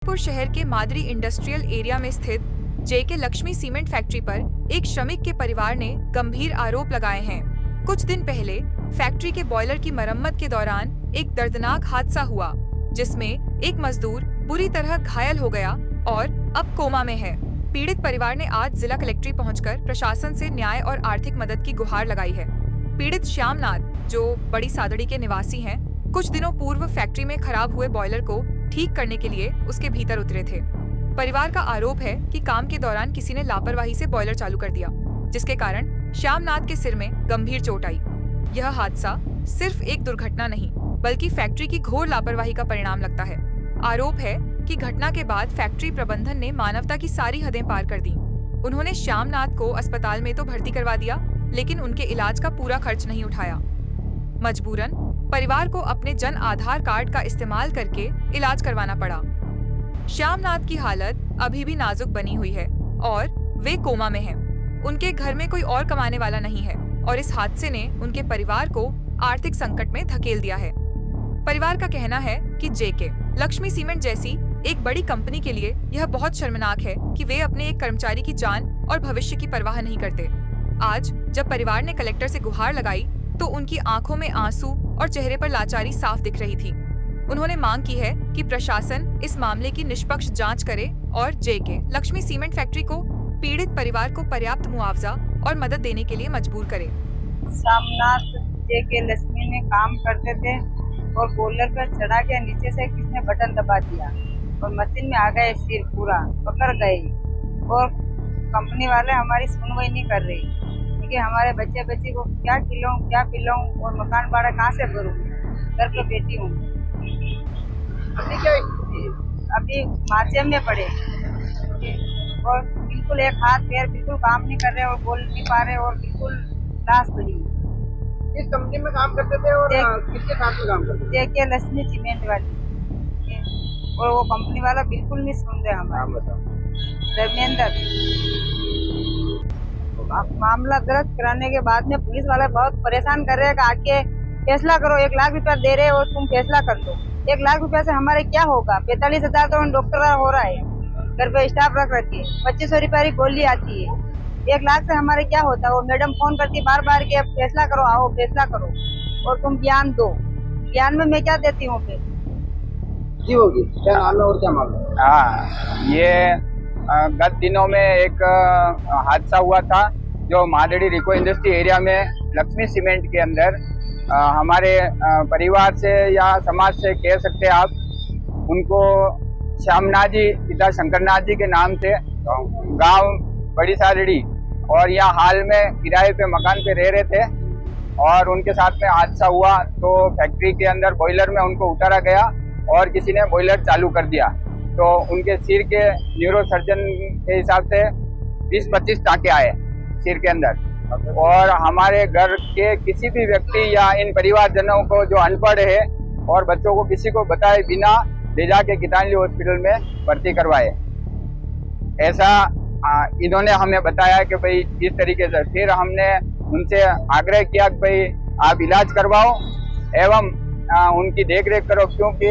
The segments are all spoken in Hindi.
जयपुर शहर के मादरी इंडस्ट्रियल एरिया में स्थित जेके लक्ष्मी सीमेंट फैक्ट्री पर एक श्रमिक के परिवार ने गंभीर आरोप लगाए हैं। कुछ दिन पहले फैक्ट्री के बॉयलर की मरम्मत के दौरान एक दर्दनाक हादसा हुआ, जिसमें एक मजदूर बुरी तरह घायल हो गया और अब कोमा में है। पीड़ित परिवार ने आज जिला कलेक्ट्रेट पहुंचकर प्रशासन से न्याय और आर्थिक मदद की गुहार लगाई है। पीड़ित श्यामनाथ, जो बड़ी सादड़ी के निवासी हैं, कुछ दिनों पूर्व फैक्ट्री में खराब हुए बॉयलर को ठीक करने के लिए उसके भीतर उतरे थे। परिवार का आरोप है कि काम के दौरान किसी ने लापरवाही से बॉयलर चालू कर दिया, जिसके कारण श्यामनाथ के सिर में गंभीर चोट आई। यह हादसा सिर्फ एक दुर्घटना नहीं, बल्कि फैक्ट्री की घोर लापरवाही का परिणाम लगता है। आरोप है कि घटना के बाद फैक्ट्री प्रबंधन ने मानवता की सारी हदें पार कर दी। उन्होंने श्यामनाथ को अस्पताल में तो भर्ती करवा दिया, लेकिन उनके इलाज का पूरा खर्च नहीं उठाया। मजबूरन परिवार को अपने जन आधार कार्ड का इस्तेमाल करके इलाज करवाना पड़ा। श्यामनाथ की हालत अभी भी नाजुक बनी हुई है और वे कोमा में हैं। उनके घर में कोई और कमाने वाला नहीं है और इस हादसे ने उनके परिवार को आर्थिक संकट में धकेल दिया है। परिवार का कहना है कि जेके लक्ष्मी सीमेंट जैसी एक बड़ी कंपनी के लिए यह बहुत शर्मनाक है कि वे अपने एक कर्मचारी की जान और भविष्य की परवाह नहीं करते। आज जब परिवार ने कलेक्टर से गुहार लगाई तो उनकी आंखों में आंसू और चेहरे पर लाचारी साफ दिख रही थी। उन्होंने मांग की है कि प्रशासन इस मामले की निष्पक्ष जांच करे और जेके लक्ष्मी सीमेंट फैक्ट्री को पीड़ित परिवार को पर्याप्त मुआवजा और मदद देने के लिए मजबूर करे। श्यामनाथ जेके लक्ष्मी में काम करते थे और बॉयलर पर चढ़ा के नीचे से किसने बटन दबा दिया और मशीन में आ गए, सिर पूरा पकड़ गए और कंपनी वाले हमारी सुनवाई नहीं कर रही कि हमारे बच्चे को क्या खिलाऊं क्या पिलाऊं और मकान भाड़ा कहाँ से भरूं। घर पे बैठी हूँ। अभी क्या अभी माध्यम में पड़े और बिल्कुल एक हाथ पैर बिल्कुल काम नहीं कर रहे और बोल नहीं पा रहे और बिल्कुल लाश पड़ी। किस कंपनी में काम करते थे और किसके साथ में काम करते थे? जेके लक्ष्मी सीमेंट वाली, और वो कंपनी वाला बिल्कुल नहीं सुन रहे हमारे। धर्मेंद्र मामला दर्ज कराने के बाद में पुलिस वाले बहुत परेशान कर रहे हैं कि आके फैसला करो, 1 लाख रुपया दे रहे हो तुम फैसला कर दो। 1 लाख रुपया से हमारे क्या होगा? 45,000 तो डॉक्टर हो रहा है, घर पे स्टाफ रख रखी है, 2500 रुपया की गोली आती है। 1 लाख से हमारे क्या होता है? वो मैडम फोन करती बार बार के फैसला करो, आओ फैसला करो और तुम बयान दो। बयान में मैं क्या देती हूँ फिर? जी होगी, क्या नाम है और क्या मामला? हाँ, ये गत दिनों में एक हादसा हुआ था जो मादड़ी रिको इंडस्ट्री एरिया में लक्ष्मी सीमेंट के अंदर हमारे परिवार से या समाज से कह सकते हैं आप, उनको श्यामनाथ जी पिता शंकरनाथ जी के नाम से गांव बड़ी सादड़ी और यहाँ हाल में किराए पे मकान पे रह रहे थे और उनके साथ में हादसा हुआ तो फैक्ट्री के अंदर बॉयलर में उनको उतारा गया और किसी ने बॉयलर चालू कर दिया तो उनके सिर के न्यूरो सर्जन के हिसाब से 20-25 टाँके आए सिर के अंदर। और हमारे घर के किसी भी व्यक्ति या इन परिवारजनों को जो अनपढ़ है और बच्चों को किसी को बताए बिना ले जाके गीतांजलि हॉस्पिटल में भर्ती करवाए, ऐसा इन्होंने हमें बताया कि भाई इस तरीके से। फिर हमने उनसे आग्रह किया कि भाई आप इलाज करवाओ एवं उनकी देखरेख करो, क्योंकि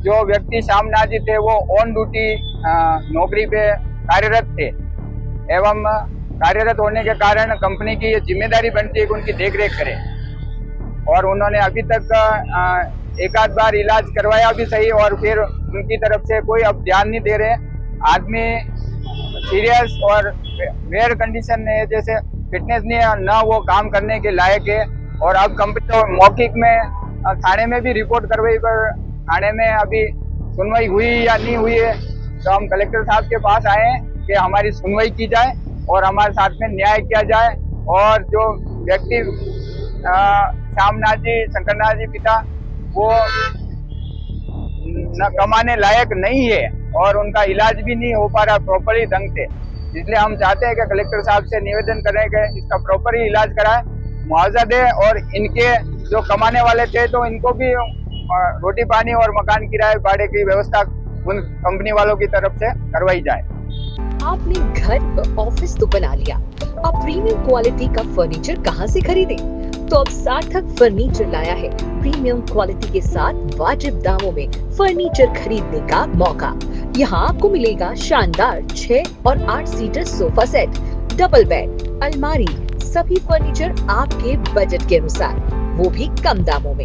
जो व्यक्ति श्यामनाथ जी थे वो ऑन ड्यूटी नौकरी पे कार्यरत थे एवं कार्यरत होने के कारण कंपनी की ये जिम्मेदारी बनती है कि उनकी देखरेख करें। और उन्होंने अभी तक एक आध बार इलाज करवाया भी सही और फिर उनकी तरफ से कोई अब ध्यान नहीं दे रहे। आदमी सीरियस और वेयर कंडीशन में है, जैसे फिटनेस नहीं है ना, वो काम करने के लायक है। और अब कंपनी तो मौखिक में थाने में भी रिपोर्ट करवाई, पर थाने में अभी सुनवाई हुई या नहीं हुई है, तो हम कलेक्टर साहब के पास आए हैं कि हमारी सुनवाई की जाए और हमारे साथ में न्याय किया जाए। और जो व्यक्ति श्यामनाथ जी शंकरनाथ जी पिता वो न कमाने लायक नहीं है और उनका इलाज भी नहीं हो पा रहा प्रॉपरली ढंग से, इसलिए हम चाहते हैं कि कलेक्टर साहब से निवेदन करें कि इसका प्रॉपर ही इलाज कराए, मुआवजा दे और इनके जो कमाने वाले थे तो इनको भी रोटी पानी और मकान किराए भाड़े की व्यवस्था उन कंपनी वालों की तरफ से करवाई जाए। आपने घर ऑफिस तो बना लिया, अब प्रीमियम क्वालिटी का फर्नीचर कहाँ से खरीदें? तो अब सार्थक फर्नीचर लाया है प्रीमियम क्वालिटी के साथ वाजिब दामों में फर्नीचर खरीदने का मौका। यहाँ आपको मिलेगा शानदार 6 और 8 seater sofa set, double bed, अलमारी, सभी फर्नीचर आपके बजट के अनुसार, वो भी कम दामों में।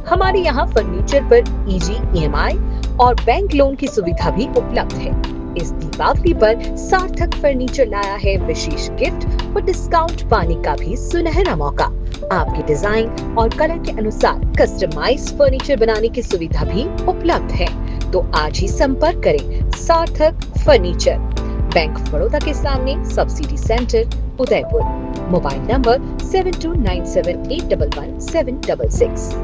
हमारे यहाँ फर्नीचर पर इजी EMI और बैंक लोन की सुविधा भी उपलब्ध है। इस दीपावली पर सार्थक फर्नीचर लाया है विशेष गिफ्ट और डिस्काउंट पाने का भी सुनहरा मौका। आपके डिजाइन और कलर के अनुसार कस्टमाइज्ड फर्नीचर बनाने की सुविधा भी उपलब्ध है। तो आज ही संपर्क करें सार्थक फर्नीचर, बैंक ऑफ बड़ौदा के सामने, subsidy centre, Udaipur. Mobile number 7297811766।